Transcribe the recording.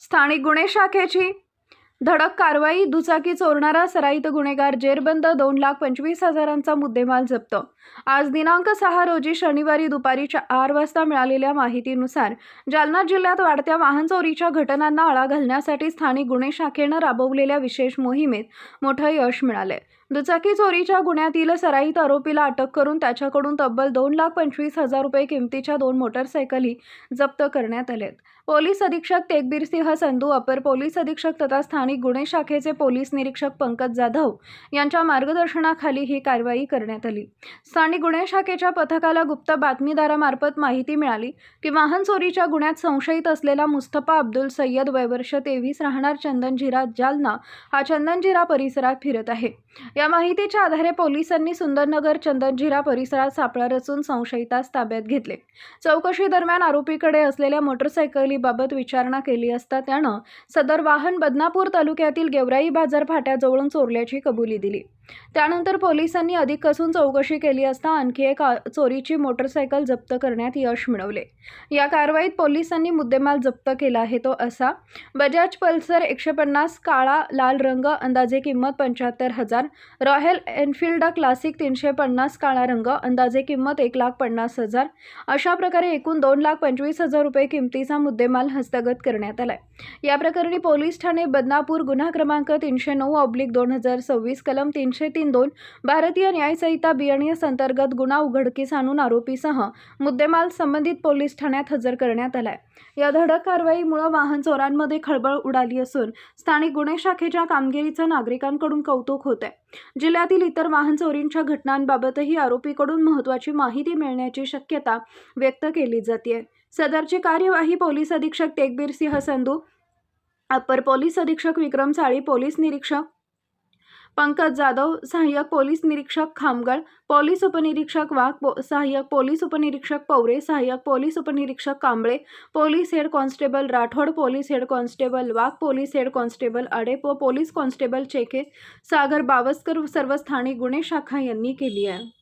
स्थानिक गुन्हे शाखेची धडक कारवाई. दुचाकी चोरणारा सराईत गुन्हेगार जेरबंद. 2,25,000चा मुद्देमाल जप्त. आज दिनांक 6 रोजी शनिवारी दुपारी 4 वाजता मिळालेल्या माहितीनुसार जालना जिल्ह्यात वाढत्या वाहन चोरीच्या घटनांना आळा घालण्यासाठी स्थानिक गुन्हे शाखेनं राबवलेल्या विशेष मोहिमेत मोठं यश मिळालंय. दुचाकी चोरीच्या गुन्ह्यातील सराईत आरोपीला अटक करून त्याच्याकडून तब्बल 2,25,000 रुपये किमतीच्या 2 मोटरसायकली जप्त करण्यात आल्यात. पोलीस अधीक्षक तेगबीर सिंह संधू, अपर पोलीस अधीक्षक तथा स्थानिक गुन्हे शाखेचे पोलीस निरीक्षक पंकज जाधव यांच्या मार्गदर्शनाखाली ही कारवाई करण्यात आली. स्थानिक गुन्हे शाखेच्या पथकाला गुप्त बातमीदारामार्फत माहिती मिळाली की वाहन चोरीच्या गुन्ह्यात संशयित असलेला मुस्तफा अब्दुल सय्यद वय वर्ष 23 राहणार चंदनझिरा जालना हा चंदनझिरा परिसरात फिरत आहे. या माहितीच्या आधारे पोलिसांनी सुंदरनगर चंदनझिरा परिसरात सापळा रचून संशयितास ताब्यात घेतले. चौकशी दरम्यान आरोपीकडे असलेल्या मोटरसायकलीबाबत विचारणा केली असता त्यानं सदर वाहन बदनापूर तालुक्यातील गेवराई बाजार फाट्याजवळून चोरल्याची कबुली दिली. त्यानंतर पोलिसांनी अधिक कसून चौकशी केली असता आणखी एक चोरीची मोटरसायकल जप्त करण्यात यश मिळवले. या कारवाईत पोलिसांनी मुद्देमाल जप्त केला आहे तो असा: बजाज पल्सर 150 काळा लाल रंग अंदाजे किंमत 75,000, रॉयल एनफिल्ड क्लासिक 350 काळा रंग अंदाजे किंमत 1,50,000 अशा प्रकारे एकूण 2,25,000 रुपये किमतीचा मुद्देमाल हस्तगत करण्यात आलाय. या प्रकरणी पोलीस ठाणे बदनापूर गुन्हा क्रमांक 309/2026 कलम 303(2) भारतीय न्याय संहिता BNS अंतर्गत गुन्हा उघडकीस आणून आरोपीसह मुद्देमाल संबंधित पोलीस ठाण्यात हजर करण्यात आलाय. या धडक कारवाईमुळे वाहन चोरांमध्ये खळबळ उडाली असून स्थानिक गुन्हे शाखेच्या कामगिरीचं नागरिकांकडून कौतुक होत आहे. जिल्ह्यातील इतर वाहन चोरींच्या घटनांबाबतही आरोपीकडून महत्त्वाची माहिती मिळण्याची शक्यता व्यक्त केली जाते. सदरची कार्यवाही पोलीस अधीक्षक तेगबीर सिंह संधू, अपर पोलीस अधीक्षक विक्रम साळी, पोलीस निरीक्षक पंकज जाधव, सहाय्यक पोलीस निरीक्षक खामगळ, पोलीस उपनिरीक्षक वाघ, सहाय्यक पोलीस उपनिरीक्षक पवरे, सहाय्यक पोलीस उपनिरीक्षक Kamble, police head constable Rathod, police head constable Wagh, police head constable Adep व पोलीस कॉन्स्टेबल चेके, सागर बावस्कर सर्व स्थानिक गुन्हे शाखा यांनी केली आहे.